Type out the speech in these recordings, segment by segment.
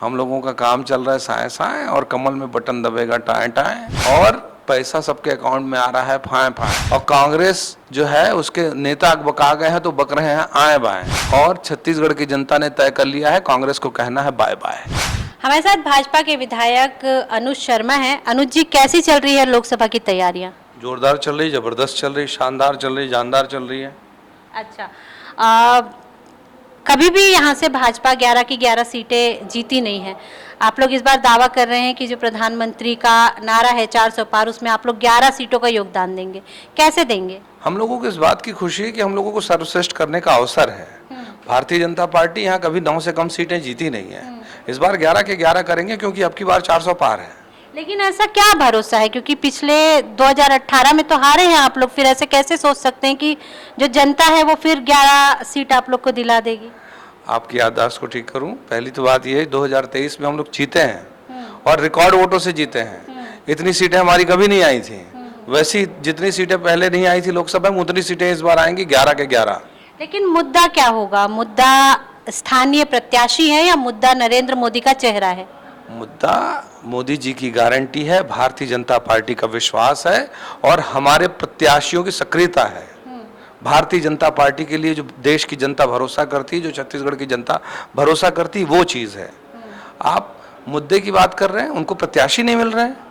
हम लोगों का काम चल रहा है साए साए और कमल में बटन दबेगा टाए टाए और पैसा सबके अकाउंट में आ रहा है फाए फाए। और कांग्रेस जो है उसके नेता बका गए हैं तो बक रहे हैं आए बाएं। और छत्तीसगढ़ की जनता ने तय कर लिया है कांग्रेस को कहना है बाय बाय। हमारे साथ भाजपा के विधायक अनुज शर्मा हैं। अनुज जी, कैसी चल रही है लोकसभा की तैयारियां? जोरदार चल रही, जबरदस्त चल रही, शानदार चल रही, जानदार चल रही है। अच्छा, कभी भी यहाँ से भाजपा 11 की 11 सीटें जीती नहीं है। आप लोग इस बार दावा कर रहे हैं कि जो प्रधानमंत्री का नारा है 400 पार, उसमें आप लोग 11 सीटों का योगदान देंगे। कैसे देंगे? हम लोगों को इस बात की खुशी है कि हम लोगों को सर्वश्रेष्ठ करने का अवसर है। भारतीय जनता पार्टी यहाँ कभी 9 से कम सीटें जीती नहीं है। इस बार 11 के 11 करेंगे क्योंकि अब की बार 400 पार है। लेकिन ऐसा क्या भरोसा है, क्योंकि पिछले 2018 में तो हारे हैं आप लोग, फिर ऐसे कैसे सोच सकते हैं कि जो जनता है वो फिर 11 सीट आप लोग को दिला देगी? आपकी याददाश्त को ठीक करूं, पहली तो बात ये 2023 में हम लोग जीते हैं और रिकॉर्ड वोटों से जीते हैं। इतनी सीटें हमारी कभी नहीं आई थी। वैसी जितनी सीटें पहले नहीं आई थी लोकसभा में, उतनी सीटें इस बार आएंगी, 11 के 11। लेकिन मुद्दा क्या होगा? मुद्दा स्थानीय प्रत्याशी है या मुद्दा नरेंद्र मोदी का चेहरा है? मुद्दा मोदी जी की गारंटी है, भारतीय जनता पार्टी का विश्वास है और हमारे प्रत्याशियों की सक्रियता है। भारतीय जनता पार्टी के लिए जो देश की जनता भरोसा करती है, जो छत्तीसगढ़ की जनता भरोसा करती, वो चीज़ है। आप मुद्दे की बात कर रहे हैं, उनको प्रत्याशी नहीं मिल रहे हैं।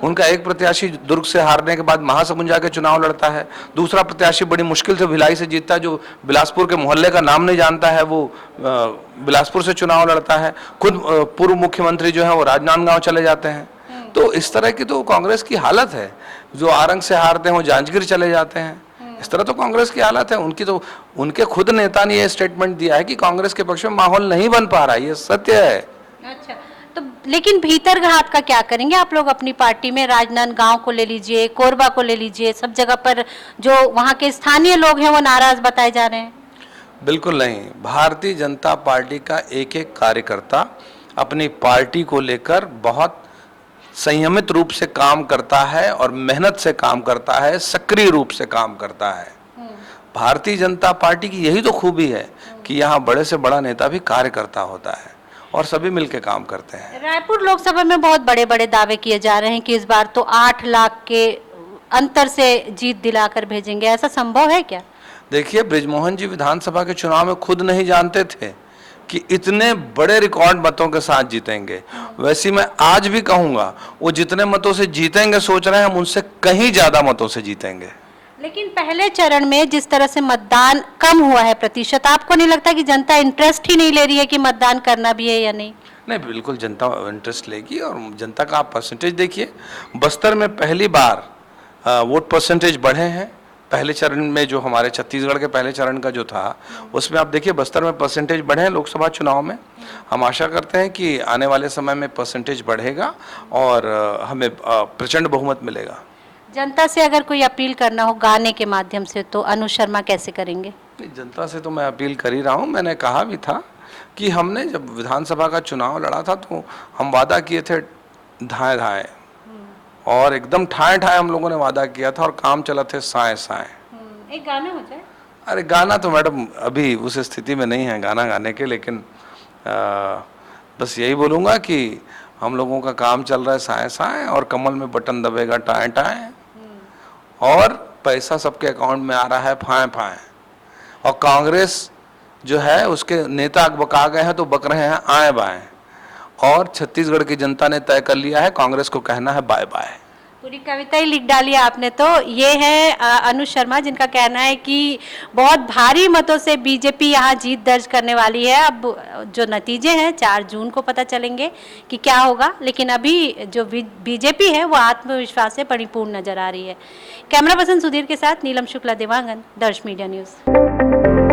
उनका एक प्रत्याशी दुर्ग से हारने के बाद महासमुंद जाके चुनाव लड़ता है, दूसरा प्रत्याशी बड़ी मुश्किल से भिलाई से जीतता है, जो बिलासपुर के मोहल्ले का नाम नहीं जानता है, वो बिलासपुर से चुनाव लड़ता है। खुद पूर्व मुख्यमंत्री जो है वो राजनांदगांव चले जाते हैं। तो इस तरह की तो कांग्रेस की हालत है। जो आरंग से हारते हैं वो जांजगीर चले जाते हैं। इस तरह तो कांग्रेस की हालत है। उनके खुद नेता ने ये स्टेटमेंट दिया है कि कांग्रेस के पक्ष में माहौल नहीं बन पा रहा है, ये सत्य है। अच्छा, तो लेकिन भीतर घात का क्या करेंगे आप लोग अपनी पार्टी में? राजनांदगांव को ले लीजिए, कोरबा को ले लीजिए, सब जगह पर जो वहाँ के स्थानीय लोग हैं वो नाराज बताए जा रहे हैं। बिल्कुल नहीं, भारतीय जनता पार्टी का एक एक कार्यकर्ता अपनी पार्टी को लेकर बहुत संयमित रूप से काम करता है और मेहनत से काम करता है, सक्रिय रूप से काम करता है। भारतीय जनता पार्टी की यही तो खूबी है कि यहाँ बड़े से बड़ा नेता भी कार्यकर्ता होता है और सभी मिलकर काम करते हैं। रायपुर लोकसभा में बहुत बड़े बड़े दावे किए जा रहे हैं कि इस बार तो 8 लाख के अंतर से जीत दिलाकर भेजेंगे। ऐसा संभव है क्या? देखिए, बृजमोहन जी विधानसभा के चुनाव में खुद नहीं जानते थे कि इतने बड़े रिकॉर्ड मतों के साथ जीतेंगे। वैसे मैं आज भी कहूंगा, वो जितने मतों से जीतेंगे सोच रहे हैं हम उनसे कहीं ज्यादा मतों से जीतेंगे। लेकिन पहले चरण में जिस तरह से मतदान कम हुआ है प्रतिशत, आपको नहीं लगता कि जनता इंटरेस्ट ही नहीं ले रही है कि मतदान करना भी है या नहीं? नहीं, बिल्कुल जनता इंटरेस्ट लेगी। और जनता का आप परसेंटेज देखिए, बस्तर में पहली बार वोट परसेंटेज बढ़े हैं। पहले चरण में जो हमारे छत्तीसगढ़ के पहले चरण का जो था, उसमें आप देखिए बस्तर में परसेंटेज बढ़े हैं लोकसभा चुनाव में। हम आशा करते हैं कि आने वाले समय में परसेंटेज बढ़ेगा और हमें प्रचंड बहुमत मिलेगा। जनता से अगर कोई अपील करना हो गाने के माध्यम से, तो अनुज शर्मा कैसे करेंगे? जनता से तो मैं अपील कर ही रहा हूँ। मैंने कहा भी था कि हमने जब विधानसभा का चुनाव लड़ा था तो हम वादा किए थे धाए धाए, और एकदम ठाए ठाए हम लोगों ने वादा किया था और काम चला थे साए साए। एक गाना हो जाए। अरे गाना तो मैडम अभी उस स्थिति में नहीं है गाना गाने के, लेकिन बस यही बोलूँगा कि हम लोगों का काम चल रहा है साए साए और कमल में बटन दबेगा टाए टाए और पैसा सबके अकाउंट में आ रहा है फाए फाए। और कांग्रेस जो है उसके नेता बका गए हैं तो बक रहे हैं आए बाएं। और छत्तीसगढ़ की जनता ने तय कर लिया है कांग्रेस को कहना है बाय बाय। पूरी कविता ही लिख डाली आपने तो। ये है अनुज शर्मा, जिनका कहना है कि बहुत भारी मतों से बीजेपी यहाँ जीत दर्ज करने वाली है। अब जो नतीजे हैं 4 जून को पता चलेंगे कि क्या होगा, लेकिन अभी जो बीजेपी है वो आत्मविश्वास से परिपूर्ण नजर आ रही है। कैमरा पर्सन सुधीर के साथ नीलम शुक्ला, देवांगन, दर्श मीडिया न्यूज़।